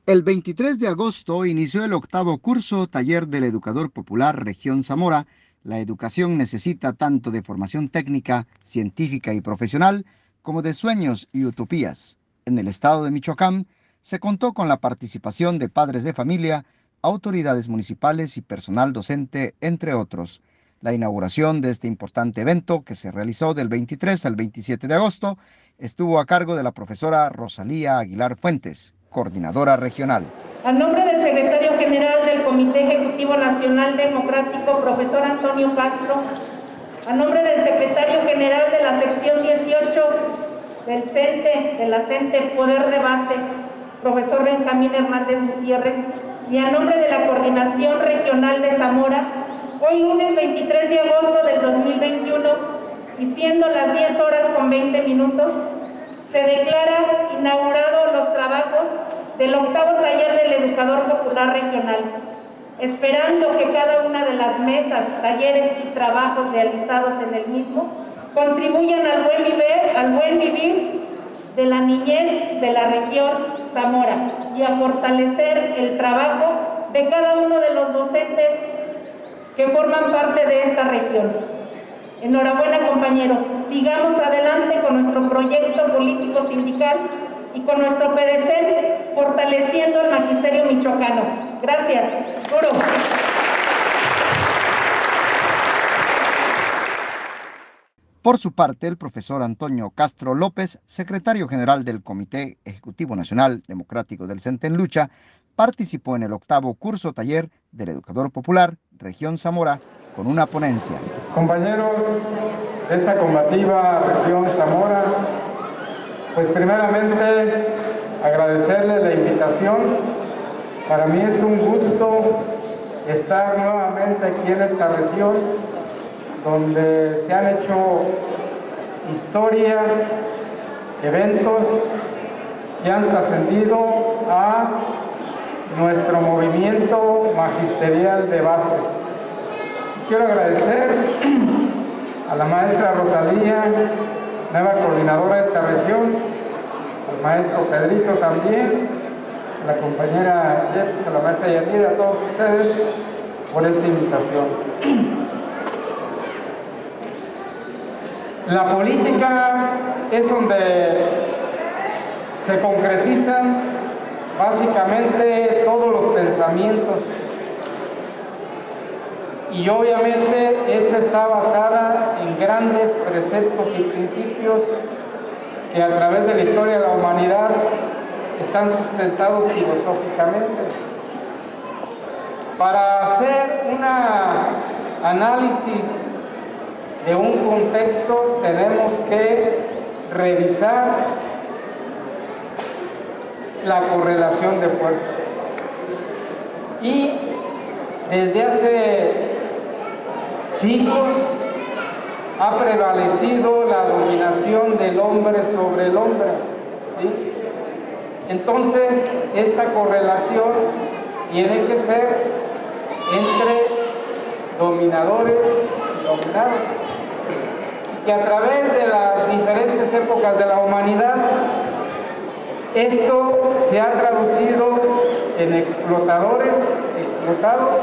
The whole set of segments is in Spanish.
El 23 de agosto inició el octavo curso Taller del Educador Popular Región Zamora. La educación necesita tanto de formación técnica, científica y profesional, como de sueños y utopías. En el estado de Michoacán se contó con la participación de padres de familia, autoridades municipales y personal docente, entre otros. La inauguración de este importante evento, que se realizó del 23 al 27 de agosto, estuvo a cargo de la profesora Rosalía Aguilar Fuentes, coordinadora regional. A nombre del secretario general del Comité Ejecutivo Nacional Democrático, profesor Antonio Castro, a nombre del secretario general de la sección 18 del CENTE, de la CENTE Poder de Base, profesor Benjamín Hernández Gutiérrez, y a nombre de la Coordinación Regional de Zamora, hoy lunes 23 de agosto del 2021, y siendo las 10:20, se declara inaugurado los trabajos del octavo taller del Educador Popular Regional, esperando que cada una de las mesas, talleres y trabajos realizados en el mismo contribuyan al buen vivir de la niñez de la región Zamora y a fortalecer el trabajo de cada uno de los docentes que forman parte de esta región. Enhorabuena, compañeros. Sigamos adelante con nuestro proyecto político sindical y con nuestro PDC, fortaleciendo el magisterio michoacano. Gracias. Duro. Por su parte, el profesor Antonio Castro López, secretario general del Comité Ejecutivo Nacional Democrático del CENTE en Lucha, participó en el octavo curso taller del Educador Popular Región Zamora con una ponencia. Compañeros de esta combativa región Zamora, pues primeramente agradecerles la invitación. Para mí es un gusto estar nuevamente aquí en esta región donde se han hecho historia, eventos que han trascendido a nuestro movimiento magisterial de bases. Quiero agradecer a la maestra Rosalía, nueva coordinadora de esta región, al maestro Pedrito también, a la compañera Chef, a la maestra Yanira, a todos ustedes por esta invitación. La política es donde se concretizan básicamente todos los pensamientos. Y obviamente esta está basada en grandes preceptos y principios que a través de la historia de la humanidad están sustentados filosóficamente. Para hacer un análisis de un contexto tenemos que revisar la correlación de fuerzas. Y desde hace siglos ha prevalecido la dominación del hombre sobre el hombre, ¿sí? Entonces, esta correlación tiene que ser entre dominadores y dominados. Que a través de las diferentes épocas de la humanidad, esto se ha traducido en explotadores, explotados,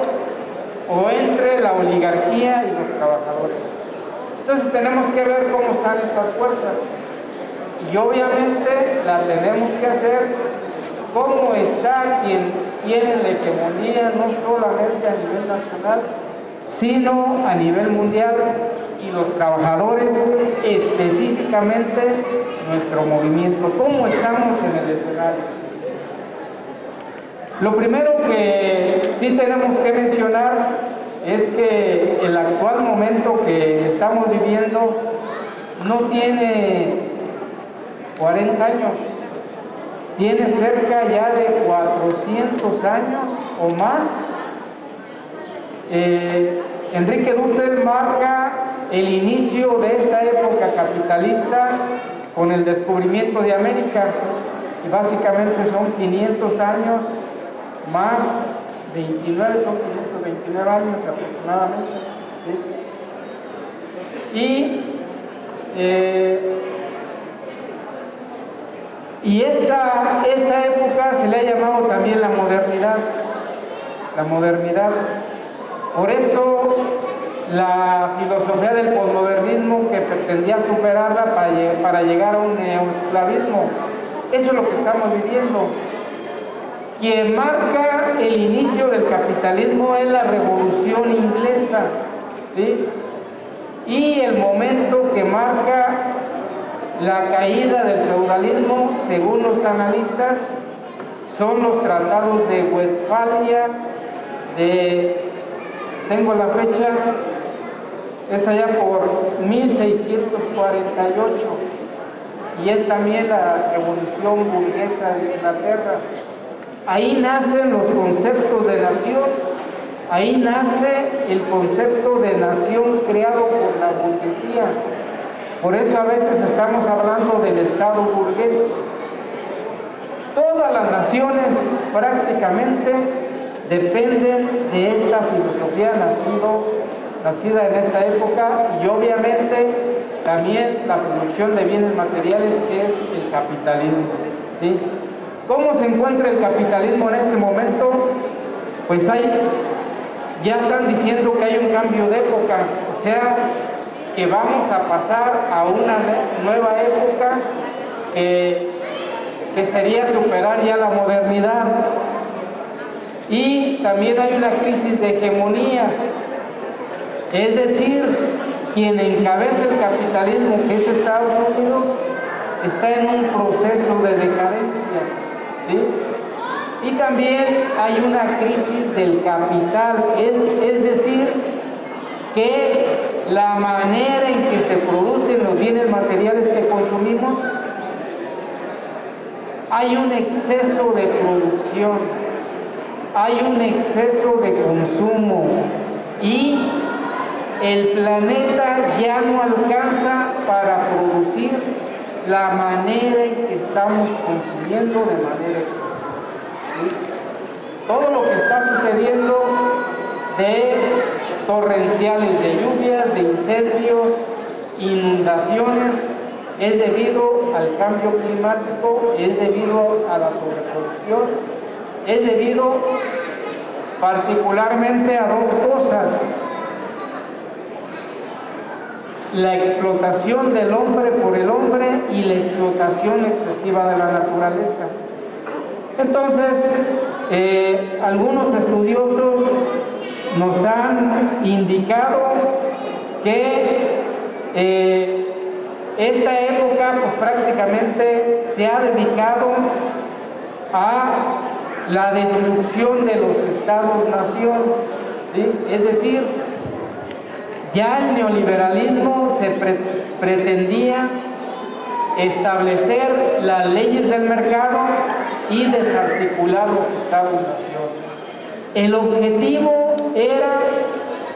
o entre la oligarquía y los trabajadores. Entonces tenemos que ver cómo están estas fuerzas y obviamente la tenemos que hacer cómo está quien tiene la hegemonía no solamente a nivel nacional, sino a nivel mundial, y los trabajadores, específicamente nuestro movimiento, cómo estamos en el escenario. Lo primero que sí tenemos que mencionar es que el actual momento que estamos viviendo no tiene 40 años, tiene cerca ya de 400 años o más. Enrique Dussel marca el inicio de esta época capitalista con el descubrimiento de América, y básicamente son 500 años más 29, son 529 años aproximadamente, ¿sí? Y esta época se le ha llamado también la modernidad. La modernidad. Por eso la filosofía del posmodernismo, que pretendía superarla para llegar a un neoesclavismo. Eso es lo que estamos viviendo. Quien marca el inicio del capitalismo es la Revolución Inglesa, ¿sí? Y el momento que marca la caída del feudalismo, según los analistas, son los tratados de Westfalia, tengo la fecha, es allá por 1648, y es también la Revolución Burguesa de Inglaterra. Ahí nacen los conceptos de nación, ahí nace el concepto de nación creado por la burguesía. Por eso a veces estamos hablando del Estado burgués. Todas las naciones prácticamente dependen de esta filosofía nacida en esta época, y obviamente también la producción de bienes materiales, que es el capitalismo, ¿sí? ¿Cómo se encuentra el capitalismo en este momento? Pues ya están diciendo que hay un cambio de época, o sea, que vamos a pasar a una nueva época que sería superar ya la modernidad. Y también hay una crisis de hegemonías, es decir, quien encabeza el capitalismo, que es Estados Unidos, está en un proceso de decadencia, ¿sí? Y también hay una crisis del capital, es decir, que la manera en que se producen los bienes materiales que consumimos, hay un exceso de producción, hay un exceso de consumo, y el planeta ya no alcanza para producir la manera en que estamos consumiendo de manera excesiva, ¿sí? Todo lo que está sucediendo de torrenciales de lluvias, de incendios, inundaciones, es debido al cambio climático, es debido a la sobreproducción, es debido particularmente a dos cosas: la explotación del hombre por el hombre y la explotación excesiva de la naturaleza. Entonces, algunos estudiosos nos han indicado que esta época pues prácticamente se ha dedicado a la destrucción de los estados-nación, ¿sí? Es decir, ya el neoliberalismo se pretendía establecer las leyes del mercado y desarticular los estados-nación. El objetivo era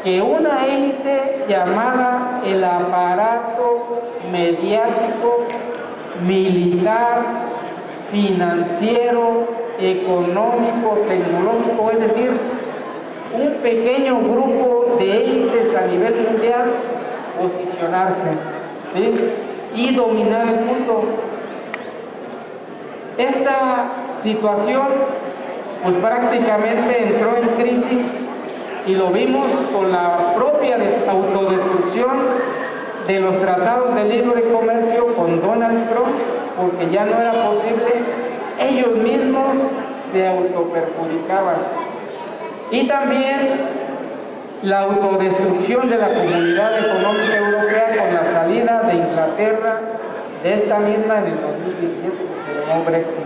que una élite llamada el aparato mediático, militar, financiero, económico, tecnológico, es decir, un pequeño grupo de élites a nivel mundial, posicionarse, ¿sí? Y dominar el mundo. Esta situación pues prácticamente entró en crisis, y lo vimos con la propia autodestrucción de los tratados de libre comercio con Donald Trump, porque ya no era posible, ellos mismos se autoperjudicaban. Y también la autodestrucción de la Comunidad Económica Europea con la salida de Inglaterra de esta misma en el 2017, que se llamó Brexit.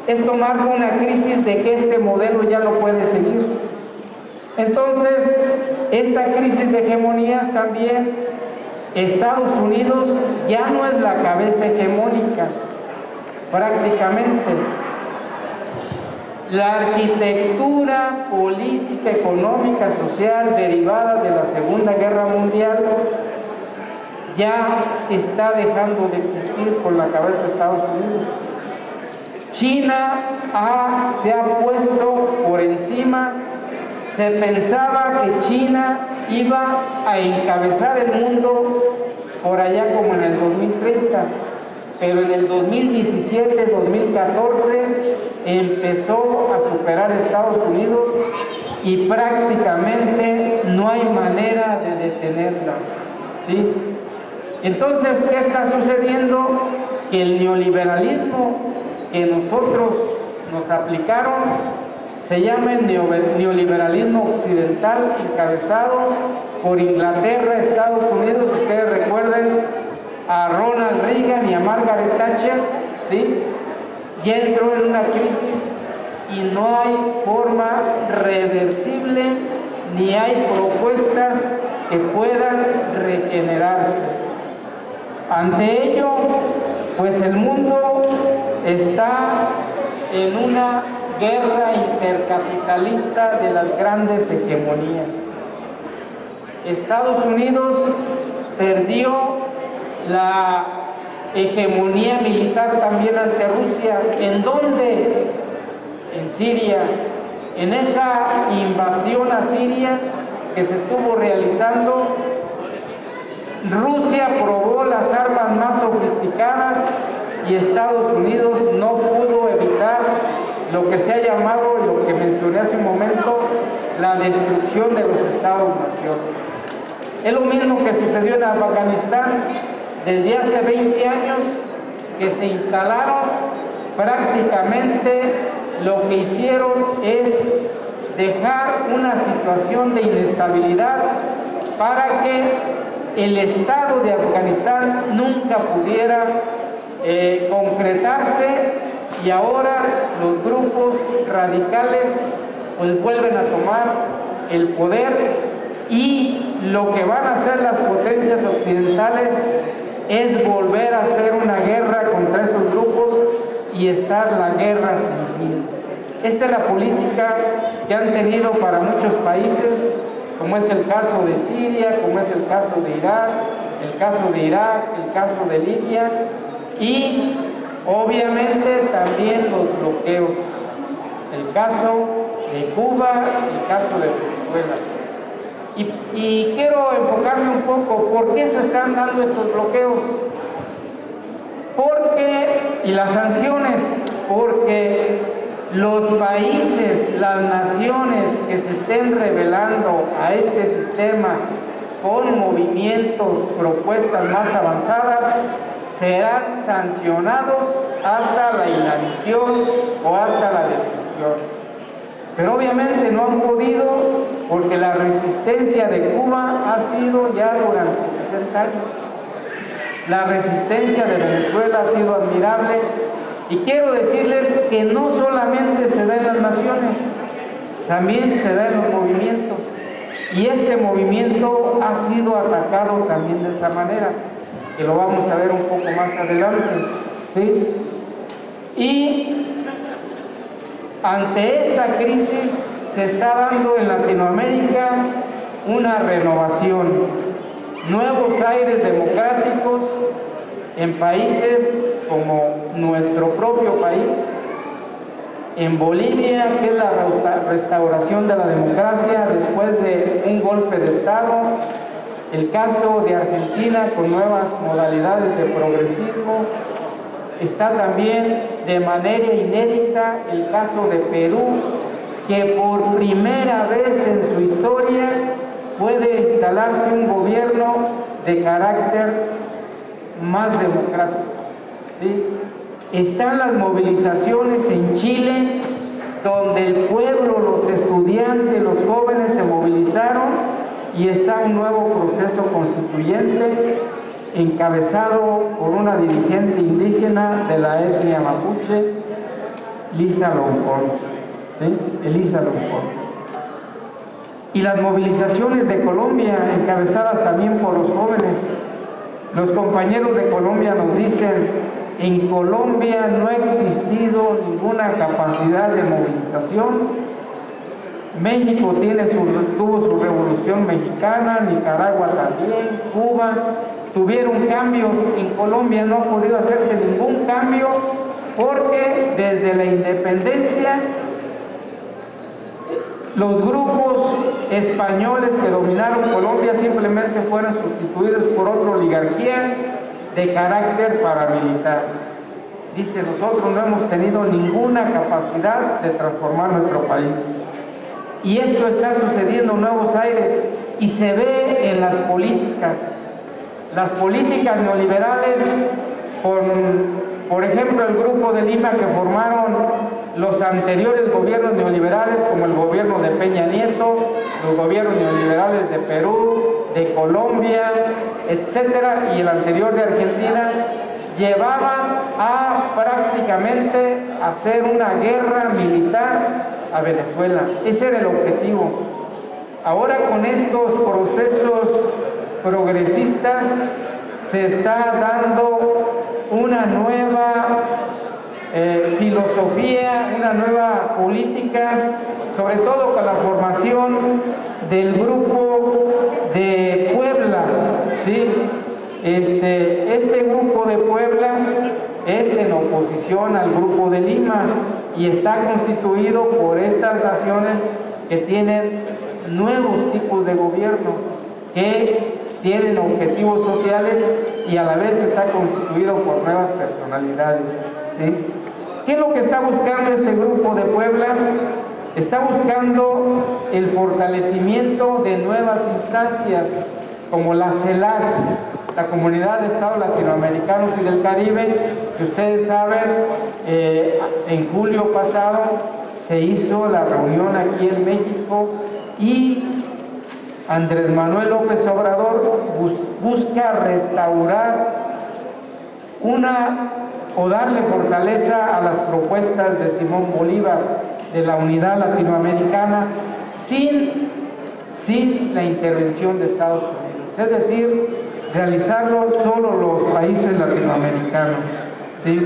Esto marca una crisis de que este modelo ya no puede seguir. Entonces, esta crisis de hegemonías también, Estados Unidos ya no es la cabeza hegemónica, prácticamente. La arquitectura política, económica, social derivada de la Segunda Guerra Mundial ya está dejando de existir con la cabeza de Estados Unidos. China se ha puesto por encima. Se pensaba que China iba a encabezar el mundo por allá como en el 2030, pero en el 2017-2014 empezó a superar a Estados Unidos y prácticamente no hay manera de detenerla, ¿sí? Entonces, ¿qué está sucediendo? Que el neoliberalismo que nosotros nos aplicaron se llama el neoliberalismo occidental, encabezado por Inglaterra, Estados Unidos. Ustedes recuerden a Ronald Reagan y a Margaret Thatcher, ¿sí? Ya entró en una crisis y no hay forma reversible ni hay propuestas que puedan regenerarse. Ante ello, pues el mundo está en una guerra intercapitalista de las grandes hegemonías. Estados Unidos perdió la hegemonía militar también ante Rusia. ¿En dónde? En Siria. En esa invasión a Siria que se estuvo realizando, Rusia probó las armas más sofisticadas y Estados Unidos no pudo evitar lo que se ha llamado, lo que mencioné hace un momento, la destrucción de los Estados-nación. Es lo mismo que sucedió en Afganistán desde hace 20 años, que se instalaron. Prácticamente lo que hicieron es dejar una situación de inestabilidad para que el Estado de Afganistán nunca pudiera concretarse, y ahora los grupos radicales pues vuelven a tomar el poder, y lo que van a hacer las potencias occidentales es volver a hacer una guerra contra esos grupos y estar la guerra sin fin. Esta es la política que han tenido para muchos países, como es el caso de Siria, como es el caso de Irak, el caso de Irak, el caso de Libia, y obviamente también los bloqueos, el caso de Cuba, el caso de Venezuela. Y quiero enfocarme un poco, ¿por qué se están dando estos bloqueos? Y las sanciones, porque los países, las naciones que se estén rebelando a este sistema con movimientos, propuestas más avanzadas, serán sancionados hasta la inanición o hasta la destrucción. Pero obviamente no han podido, porque la resistencia de Cuba ha sido ya durante 60 años. La resistencia de Venezuela ha sido admirable, y quiero decirles que no solamente se da en las naciones, también se da en los movimientos, y este movimiento ha sido atacado también de esa manera, que lo vamos a ver un poco más adelante, ¿sí? Y ante esta crisis se está dando en Latinoamérica una renovación, nuevos aires democráticos en países como nuestro propio país, en Bolivia, que es la restauración de la democracia después de un golpe de Estado, el caso de Argentina con nuevas modalidades de progresismo. Está también de manera inédita el caso de Perú, que por primera vez en su historia puede instalarse un gobierno de carácter más democrático, ¿sí? Están las movilizaciones en Chile, donde el pueblo, los estudiantes, los jóvenes se movilizaron, y está un nuevo proceso constituyente encabezado por una dirigente indígena de la etnia mapuche, Elisa Loncón, ¿sí? Elisa Loncón. Y las movilizaciones de Colombia, encabezadas también por los jóvenes. Los compañeros de Colombia nos dicen: en Colombia no ha existido ninguna capacidad de movilización. México tuvo su revolución mexicana, Nicaragua también, Cuba tuvieron cambios. En Colombia no ha podido hacerse ningún cambio, porque desde la independencia los grupos españoles que dominaron Colombia simplemente fueron sustituidos por otra oligarquía, de carácter paramilitar. Dice, nosotros no hemos tenido ninguna capacidad de transformar nuestro país. Y esto está sucediendo en Nuevos Aires y se ve en las políticas. Las políticas neoliberales, por ejemplo, el Grupo de Lima que formaron los anteriores gobiernos neoliberales, como el gobierno de Peña Nieto, los gobiernos neoliberales de Perú, de Colombia, etcétera, y el anterior de Argentina, llevaban a prácticamente hacer una guerra militar a Venezuela. Ese era el objetivo. Ahora, con estos procesos progresistas se está dando una nueva filosofía, una nueva política, sobre todo con la formación del Grupo de Puebla, ¿sí? Este Grupo de Puebla es en oposición al Grupo de Lima y está constituido por estas naciones que tienen nuevos tipos de gobierno, que tienen objetivos sociales y a la vez está constituido por nuevas personalidades, ¿sí? ¿Qué es lo que está buscando este Grupo de Puebla? Está buscando el fortalecimiento de nuevas instancias como la CELAC, la Comunidad de Estados Latinoamericanos y del Caribe, que ustedes saben, en julio pasado se hizo la reunión aquí en México y Andrés Manuel López Obrador busca restaurar o darle fortaleza a las propuestas de Simón Bolívar de la unidad latinoamericana sin la intervención de Estados Unidos, es decir, realizarlo solo los países latinoamericanos, ¿sí?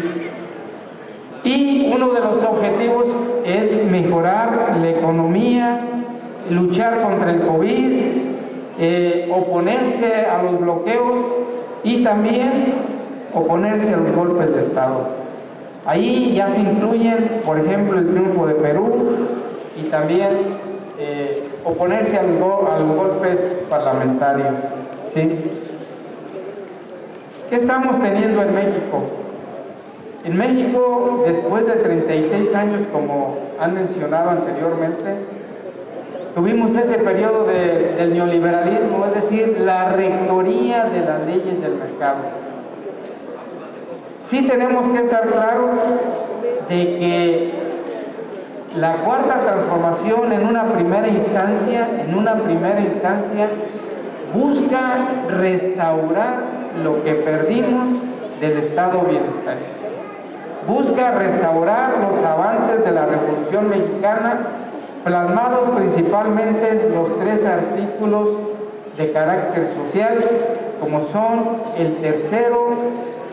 Y uno de los objetivos es mejorar la economía, luchar contra el COVID, oponerse a los bloqueos y también oponerse a los golpes de Estado. Ahí ya se incluyen, por ejemplo, el triunfo de Perú y también oponerse a los golpes parlamentarios, ¿sí? ¿Qué estamos teniendo en México? En México, después de 36 años, como han mencionado anteriormente, tuvimos ese periodo del neoliberalismo, es decir, la rectoría de las leyes del mercado. Sí tenemos que estar claros de que la cuarta transformación en una primera instancia, busca restaurar lo que perdimos del Estado bienestarista. Busca restaurar los avances de la Revolución Mexicana, plasmados principalmente en los 3 artículos de carácter social, como son el 3º,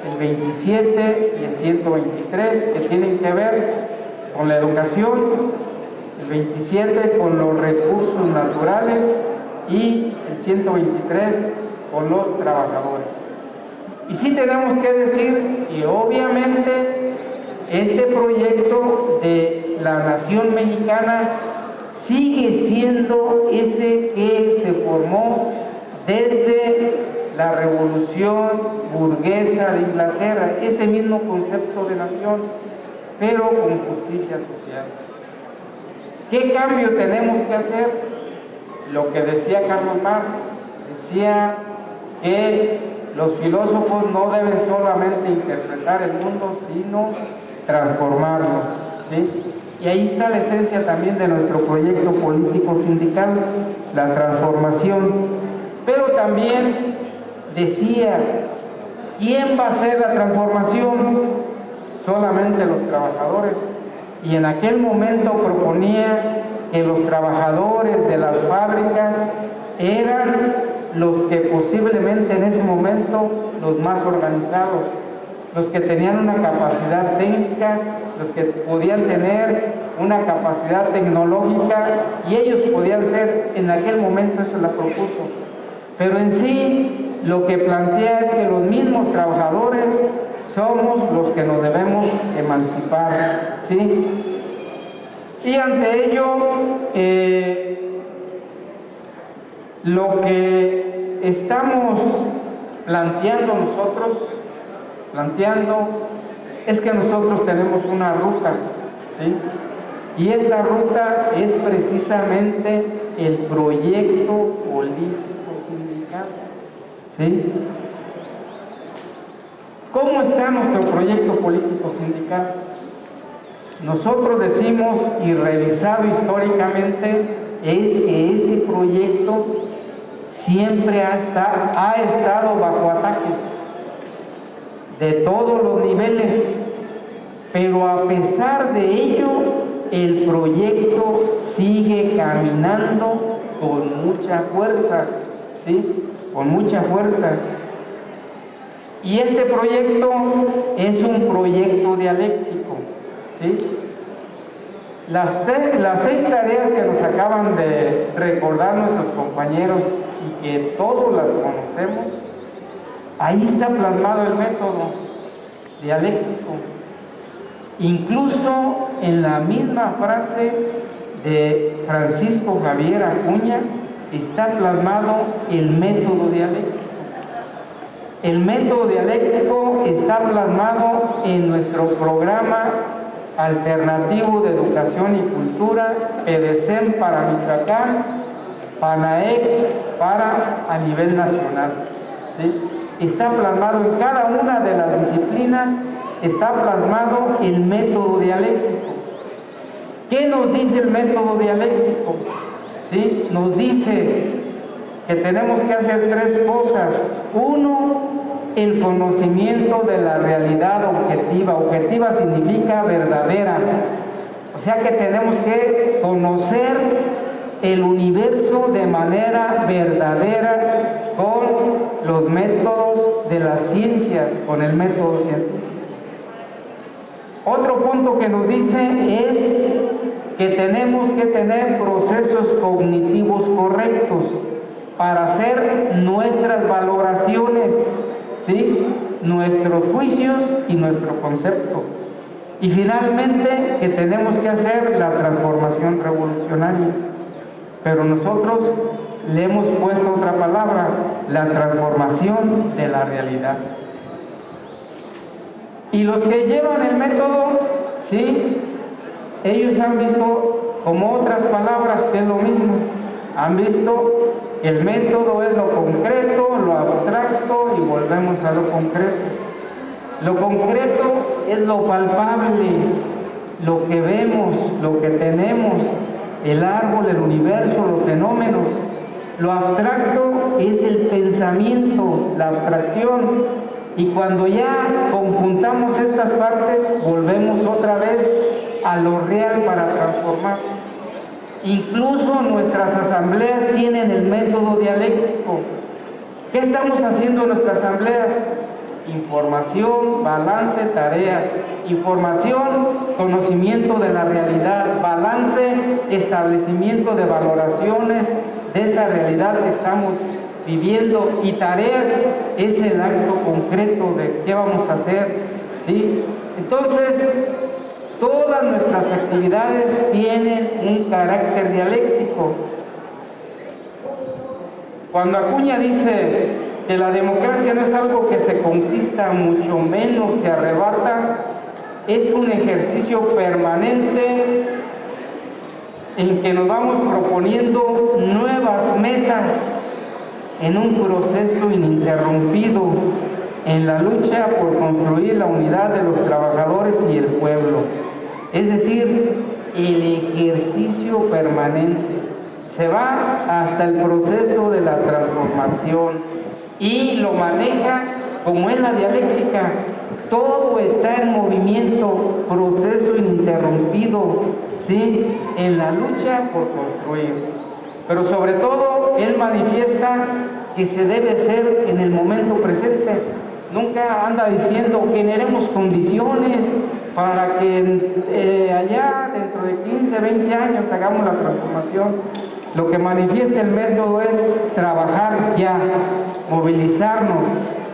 el 27 y el 123, que tienen que ver con la educación, el 27 con los recursos naturales y el 123 con los trabajadores. Y sí tenemos que decir, y obviamente este proyecto de la nación mexicana sigue siendo ese que se formó desde la revolución burguesa de Inglaterra, ese mismo concepto de nación, pero con justicia social. ¿Qué cambio tenemos que hacer? Lo que decía Carlos Marx, decía que los filósofos no deben solamente interpretar el mundo, sino transformarlo, ¿sí? Y ahí está la esencia también de nuestro proyecto político sindical, la transformación. Pero también decía, ¿quién va a hacer la transformación? Solamente los trabajadores. Y en aquel momento proponía que los trabajadores de las fábricas eran los que posiblemente en ese momento los más organizados, los que tenían una capacidad técnica, los que podían tener una capacidad tecnológica y ellos podían ser, en aquel momento eso la propuso. Pero en sí lo que plantea es que los mismos trabajadores somos los que nos debemos emancipar, ¿sí? Y ante ello, lo que estamos planteando nosotros planteando es que nosotros tenemos una ruta, ¿sí? Y esta ruta es precisamente el proyecto político sindical, ¿sí? ¿Cómo está nuestro proyecto político sindical? Nosotros decimos, y revisado históricamente, es que este proyecto siempre ha estado bajo ataques de todos los niveles, pero a pesar de ello, el proyecto sigue caminando con mucha fuerza, ¿sí? Con mucha fuerza. Y este proyecto es un proyecto dialéctico, ¿sí? Las 6 tareas que nos acaban de recordar nuestros compañeros y que todos las conocemos, ahí está plasmado el método dialéctico. Incluso en la misma frase de Francisco Javier Acuña está plasmado el método dialéctico. El método dialéctico está plasmado en nuestro programa alternativo de educación y cultura, PEDECEM para Michoacán, PANAEC para a nivel nacional, ¿sí? Está plasmado en cada una de las disciplinas, está plasmado el método dialéctico. ¿Qué nos dice el método dialéctico? ¿Sí? Nos dice que tenemos que hacer 3 cosas. 1, el conocimiento de la realidad objetiva. Objetiva significa verdadera. O sea que tenemos que conocer el universo de manera verdadera con los métodos de las ciencias, con el método científico. Otro punto que nos dice es que tenemos que tener procesos cognitivos correctos para hacer nuestras valoraciones, ¿sí? Nuestros juicios y nuestro concepto. Y finalmente que tenemos que hacer la transformación revolucionaria. Pero nosotros le hemos puesto otra palabra, la transformación de la realidad. Y los que llevan el método, ¿sí? Ellos han visto como otras palabras que es lo mismo. Han visto que el método es lo concreto, lo abstracto y volvemos a lo concreto. Lo concreto es lo palpable, lo que vemos, lo que tenemos, el árbol, el universo, los fenómenos. Lo abstracto es el pensamiento, la abstracción. Y cuando ya conjuntamos estas partes, volvemos otra vez a lo real para transformar. Incluso nuestras asambleas tienen el método dialéctico. ¿Qué estamos haciendo en nuestras asambleas? Información, balance, tareas. Información, conocimiento de la realidad. Balance, establecimiento de valoraciones de esa realidad que estamos viviendo. Y tareas es el acto concreto de qué vamos a hacer, ¿sí? Entonces, todas nuestras actividades tienen un carácter dialéctico. Cuando Acuña dice que la democracia no es algo que se conquista, mucho menos se arrebata, es un ejercicio permanente en que nos vamos proponiendo nuevas metas en un proceso ininterrumpido en la lucha por construir la unidad de los trabajadores y el pueblo. Es decir, el ejercicio permanente se va hasta el proceso de la transformación y lo maneja como es la dialéctica. Todo está en movimiento, proceso ininterrumpido, ¿sí? En la lucha por construir. Pero sobre todo, él manifiesta que se debe hacer en el momento presente. Nunca anda diciendo generemos condiciones para que allá dentro de 15, 20 años hagamos la transformación. Lo que manifiesta el método es trabajar ya, movilizarnos,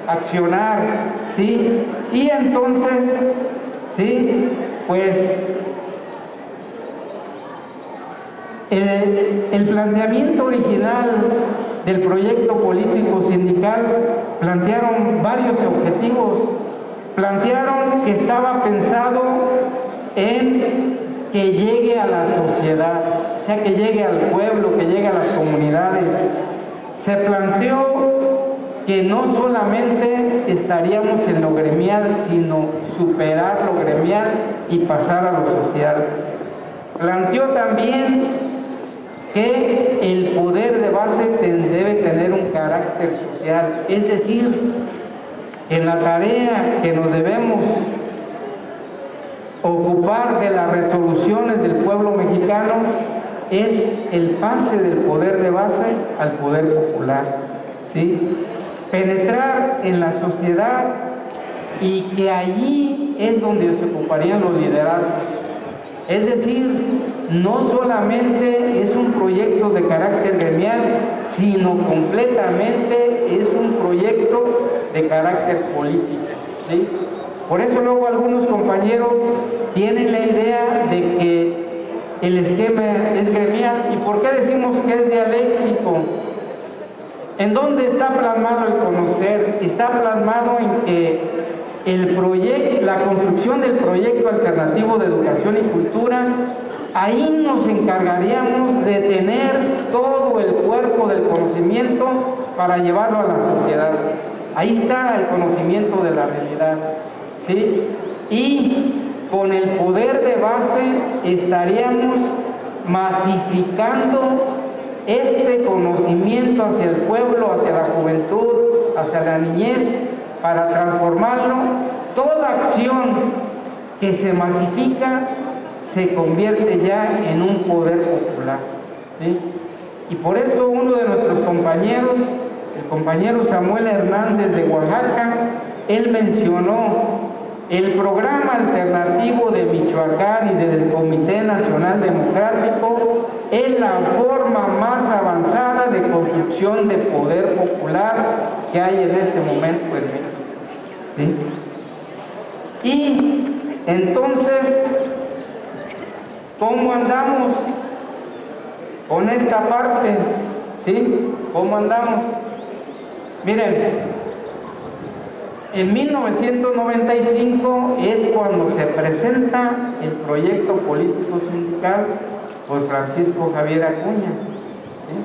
accionar, ¿sí? Y entonces, ¿sí? Pues el planteamiento original del proyecto político sindical plantearon varios objetivos. plantearon que estaba pensado en que llegue a la sociedad, o sea, que llegue al pueblo, que llegue a las comunidades. Se planteó que no solamente estaríamos en lo gremial, sino superar lo gremial y pasar a lo social. Planteó también que el poder de base debe tener un carácter social, es decir, en la tarea que nos debemos ocupar de las resoluciones del pueblo mexicano es el pase del poder de base al poder popular, ¿sí? Penetrar en la sociedad, y que allí es donde se ocuparían los liderazgos. Es decir, no solamente es un proyecto de carácter gremial, sino completamente es un proyecto de carácter político, ¿sí? Por eso luego algunos compañeros tienen la idea de que el esquema es gremial. ¿Y por qué decimos que es dialéctico? ¿En dónde está plasmado el conocer? Está plasmado en que la construcción del proyecto alternativo de educación y cultura, ahí nos encargaríamos de tener todo el cuerpo del conocimiento para llevarlo a la sociedad. Ahí está el conocimiento de la realidad, ¿sí? Y con el poder de base estaríamos masificando este conocimiento hacia el pueblo, hacia la juventud, hacia la niñez, para transformarlo. Toda acción que se masifica se convierte ya en un poder popular, ¿sí? Y por eso uno de nuestros compañeros, el compañero Samuel Hernández de Oaxaca, él mencionó el programa alternativo de Michoacán y del Comité Nacional Democrático es la forma más avanzada de construcción de poder popular que hay en este momento en México, ¿sí? Y entonces, ¿cómo andamos con esta parte? ¿Sí? ¿Cómo andamos? Miren, en 1995 es cuando se presenta el proyecto político sindical por Francisco Javier Acuña, ¿sí?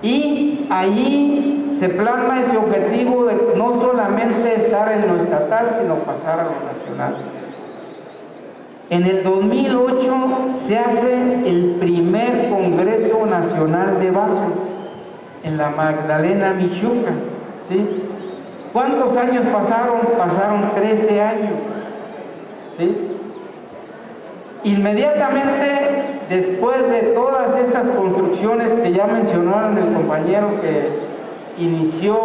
Y allí se plasma ese objetivo de no solamente estar en lo estatal, sino pasar a lo nacional. En el 2008 se hace el primer Congreso Nacional de Bases en la Magdalena Mixhuca, ¿sí? ¿Cuántos años pasaron? Pasaron 13 años, ¿sí? Inmediatamente después de todas esas construcciones que ya mencionaron el compañero que inició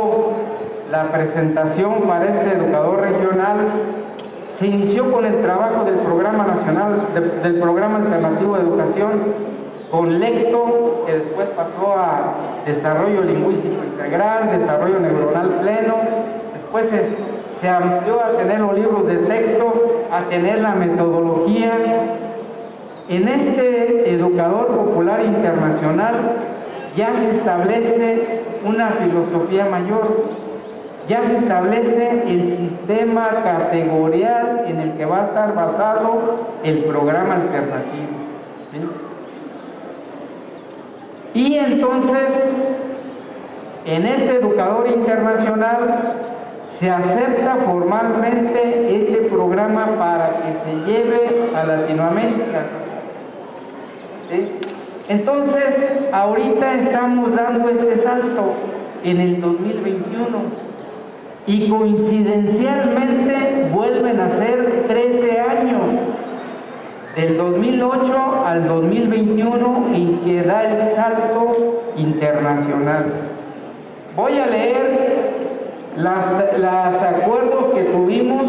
la presentación para este educador regional, se inició con el trabajo del Programa Nacional, del Programa Alternativo de Educación, con Lecto, que después pasó a Desarrollo Lingüístico Integral, Desarrollo Neuronal Pleno, después se amplió a tener los libros de texto, a tener la metodología. En este educador popular internacional ya se establece una filosofía mayor, ya se establece el sistema categorial en el que va a estar basado el programa alternativo, ¿sí? Y entonces, en este educador internacional se acepta formalmente este programa para que se lleve a Latinoamérica, ¿sí? Entonces, ahorita estamos dando este salto en el 2021 y coincidencialmente vuelven a ser 13 años, del 2008 al 2021, en que da el salto internacional. Voy a leer los acuerdos que tuvimos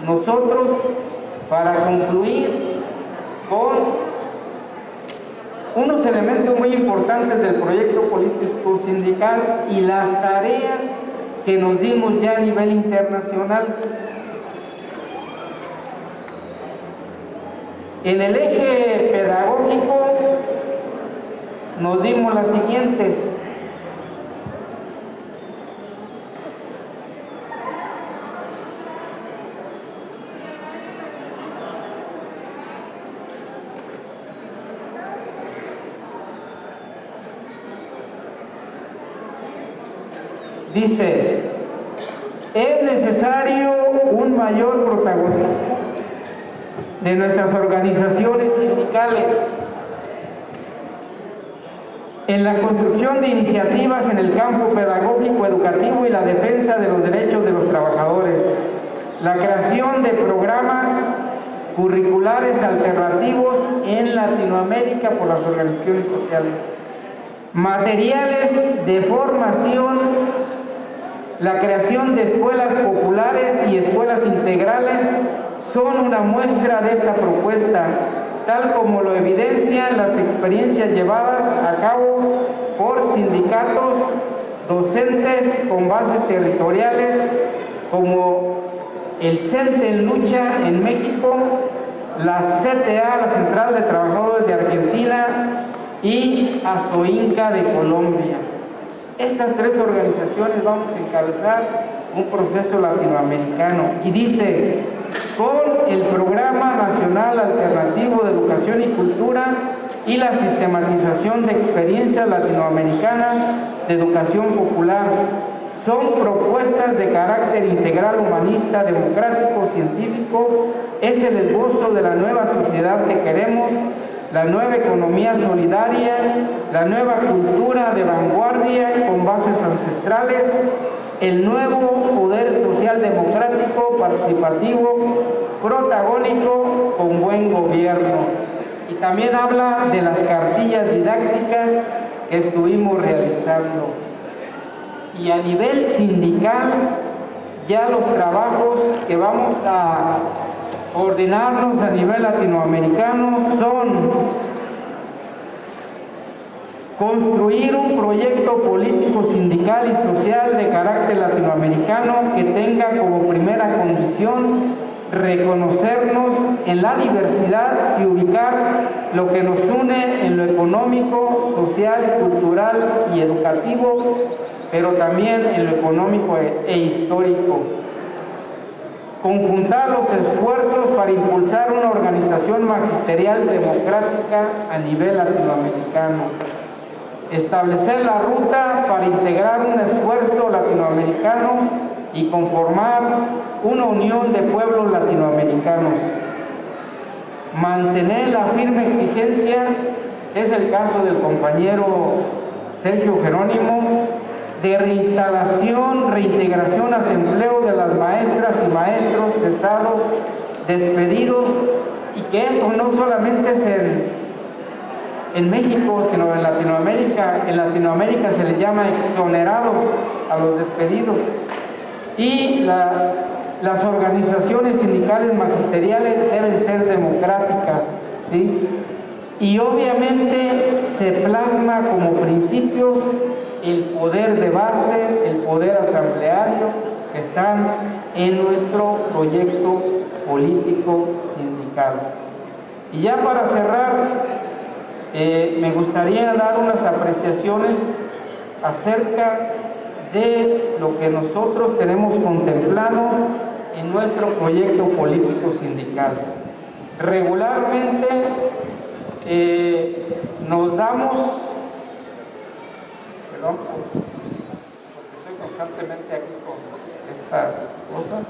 nosotros para concluir con unos elementos muy importantes del proyecto político sindical y las tareas que nos dimos ya a nivel internacional. En el eje pedagógico nos dimos las siguientes: dice: es necesario un mayor protagonismo de nuestras organizaciones sindicales en la construcción de iniciativas en el campo pedagógico, educativo y la defensa de los derechos de los trabajadores, la creación de programas curriculares alternativos en Latinoamérica por las organizaciones sociales, materiales de formación, la creación de escuelas populares y escuelas integrales son una muestra de esta propuesta, tal como lo evidencian las experiencias llevadas a cabo por sindicatos docentes con bases territoriales como el CENTE en Lucha en México, la CTA, la Central de Trabajadores de Argentina, y ASOINCA de Colombia. Estas tres organizaciones vamos a encabezar un proceso latinoamericano, y dice: con el Programa Nacional Alternativo de Educación y Cultura y la sistematización de experiencias latinoamericanas de educación popular. Son propuestas de carácter integral, humanista, democrático, científico. Es el esbozo de la nueva sociedad que queremos, la nueva economía solidaria, la nueva cultura de vanguardia con bases ancestrales, el nuevo poder social democrático, participativo, protagónico, con buen gobierno. Y también habla de las cartillas didácticas que estuvimos realizando. Y a nivel sindical, ya los trabajos que vamos a coordinarnos a nivel latinoamericano son construir un proyecto político, sindical y social de carácter latinoamericano que tenga como primera condición reconocernos en la diversidad y ubicar lo que nos une en lo económico, social, cultural y educativo, pero también en lo económico e histórico. Conjuntar los esfuerzos para impulsar una organización magisterial democrática a nivel latinoamericano. Establecer la ruta para integrar un esfuerzo latinoamericano y conformar una unión de pueblos latinoamericanos. Mantener la firme exigencia, es el caso del compañero Sergio Jerónimo, de reinstalación, reintegración a empleo de las maestras y maestros cesados, despedidos, y que esto no solamente es en México, sino en Latinoamérica. En Latinoamérica se les llama exonerados a los despedidos. Y las organizaciones sindicales magisteriales deben ser democráticas, ¿sí? Y obviamente se plasma como principios el poder de base, el poder asambleario, que están en nuestro proyecto político sindical. Y ya para cerrar, me gustaría dar unas apreciaciones acerca de lo que nosotros tenemos contemplado en nuestro proyecto político sindical. Regularmente nos damos, perdón, porque estoy constantemente aquí con esta cosa,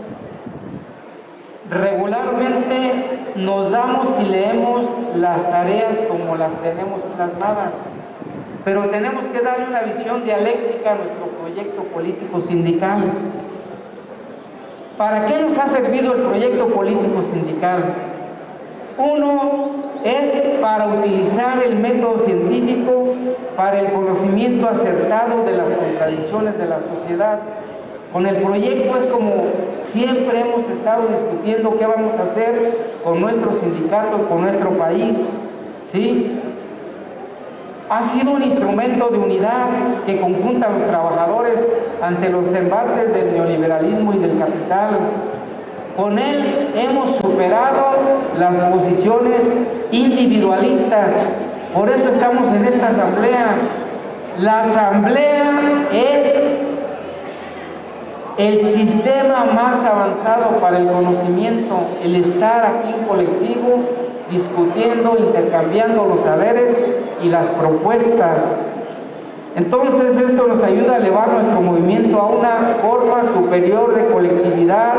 regularmente nos damos y leemos las tareas como las tenemos plasmadas, pero tenemos que darle una visión dialéctica a nuestro proyecto político sindical. ¿Para qué nos ha servido el proyecto político sindical? Uno es para utilizar el método científico para el conocimiento acertado de las contradicciones de la sociedad. Con el proyecto es como siempre hemos estado discutiendo qué vamos a hacer con nuestro sindicato y con nuestro país, ¿sí? Ha sido un instrumento de unidad que conjunta a los trabajadores ante los embates del neoliberalismo y del capital. Con él hemos superado las posiciones individualistas. Por eso estamos en esta asamblea. La asamblea es el sistema más avanzado para el conocimiento, el estar aquí en colectivo, discutiendo, intercambiando los saberes y las propuestas. Entonces esto nos ayuda a elevar nuestro movimiento a una forma superior de colectividad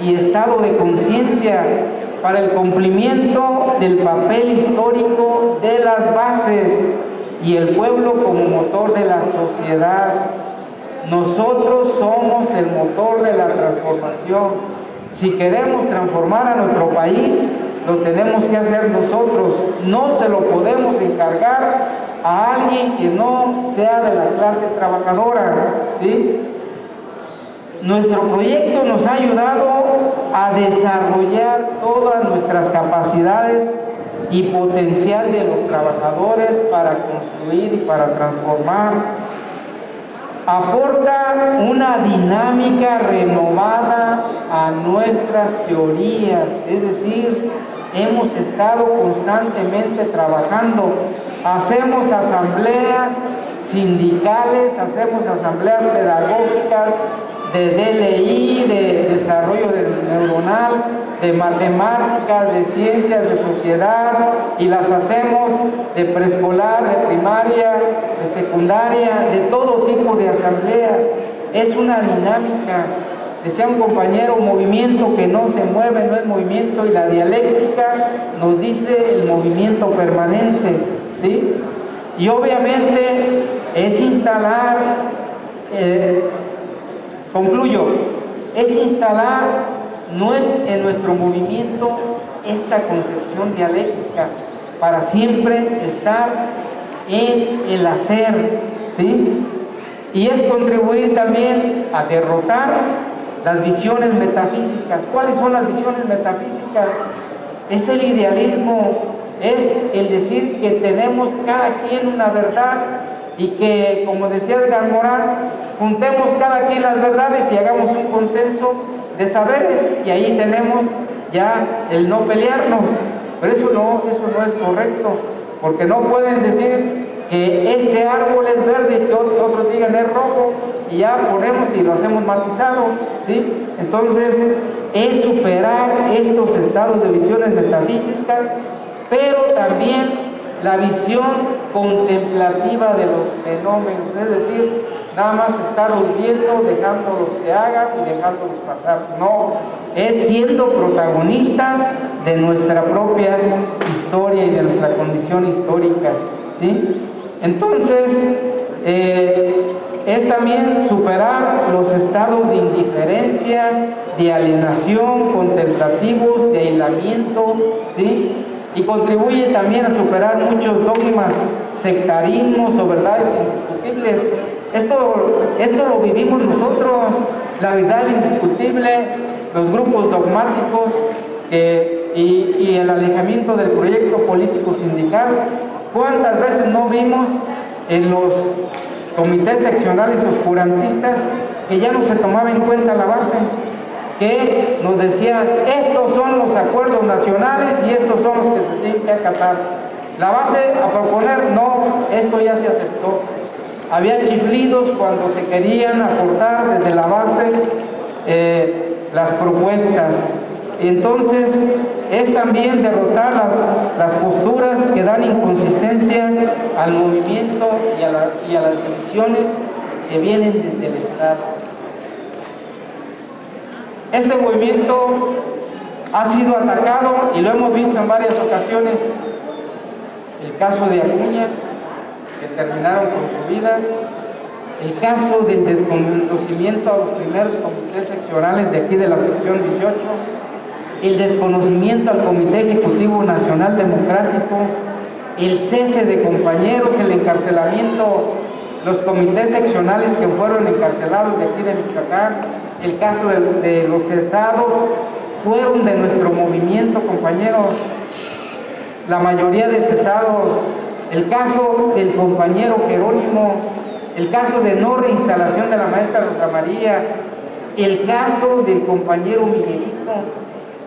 y estado de conciencia para el cumplimiento del papel histórico de las bases y el pueblo como motor de la sociedad. Nosotros somos el motor de la transformación. Si queremos transformar a nuestro país, lo tenemos que hacer nosotros. No se lo podemos encargar a alguien que no sea de la clase trabajadora, ¿sí? Nuestro proyecto nos ha ayudado a desarrollar todas nuestras capacidades y potencial de los trabajadores para construir y para transformar. Aporta una dinámica renovada a nuestras teorías, es decir, hemos estado constantemente trabajando. Hacemos asambleas sindicales, hacemos asambleas pedagógicas, de DLI, de desarrollo neuronal, de matemáticas, de ciencias de sociedad, y las hacemos de preescolar, de primaria, de secundaria, de todo tipo de asamblea. Es una dinámica. Decía un compañero, movimiento que no se mueve no es movimiento, y la dialéctica nos dice el movimiento permanente, ¿sí? Y obviamente es instalar, concluyo, es instalar en nuestro movimiento esta concepción dialéctica para siempre estar en el hacer, ¿sí? Y es contribuir también a derrotar las visiones metafísicas. ¿Cuáles son las visiones metafísicas? Es el idealismo, es el decir que tenemos cada quien una verdad y que, como decía Edgar Morin, juntemos cada quien las verdades y hagamos un consenso de saberes, y ahí tenemos ya el no pelearnos. Pero eso no es correcto, porque no pueden decir que este árbol es verde y que otros digan es rojo, y ya ponemos y lo hacemos matizado, ¿sí? Entonces es superar estos estados de visiones metafísicas, pero también la visión contemplativa de los fenómenos, es decir, nada más estarlos viendo, dejándolos que hagan y dejándolos pasar. No, es siendo protagonistas de nuestra propia historia y de nuestra condición histórica, ¿sí? Entonces, es también superar los estados de indiferencia, de alienación, contemplativos, de aislamiento, ¿sí? Y contribuye también a superar muchos dogmas, sectarismos o verdades indiscutibles. Esto lo vivimos nosotros, la verdad indiscutible, los grupos dogmáticos y el alejamiento del proyecto político sindical. ¿Cuántas veces no vimos en los comités seccionales oscurantistas que ya no se tomaba en cuenta la base? Que nos decían, estos son los acuerdos nacionales y estos son los que se tienen que acatar. La base a proponer, no, esto ya se aceptó. Había chiflidos cuando se querían aportar desde la base las propuestas. Entonces, es también derrotar las posturas que dan inconsistencia al movimiento y a las divisiones que vienen desde el Estado. Este movimiento ha sido atacado y lo hemos visto en varias ocasiones. El caso de Acuña, que terminaron con su vida, el caso del desconocimiento a los primeros comités seccionales de aquí de la sección 18, el desconocimiento al Comité Ejecutivo Nacional Democrático, el cese de compañeros, el encarcelamiento, los comités seccionales que fueron encarcelados de aquí de Michoacán, el caso de los cesados, fueron de nuestro movimiento, compañeros. La mayoría de cesados, el caso del compañero Jerónimo, el caso de no reinstalación de la maestra Rosa María, el caso del compañero Miguelito.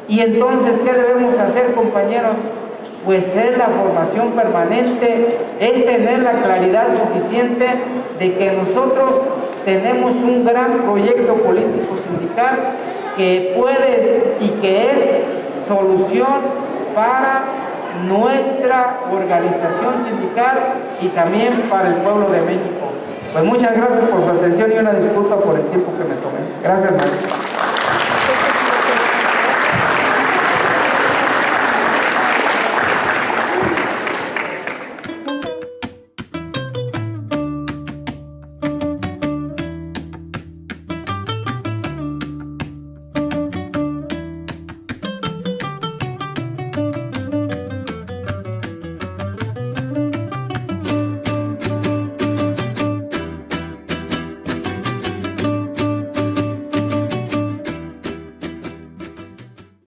Y entonces, ¿qué debemos hacer, compañeros? Pues es la formación permanente, es tener la claridad suficiente de que nosotros tenemos un gran proyecto político sindical que puede y que es solución para nuestra organización sindical y también para el pueblo de México. Pues muchas gracias por su atención y una disculpa por el tiempo que me tomé. Gracias, maestro.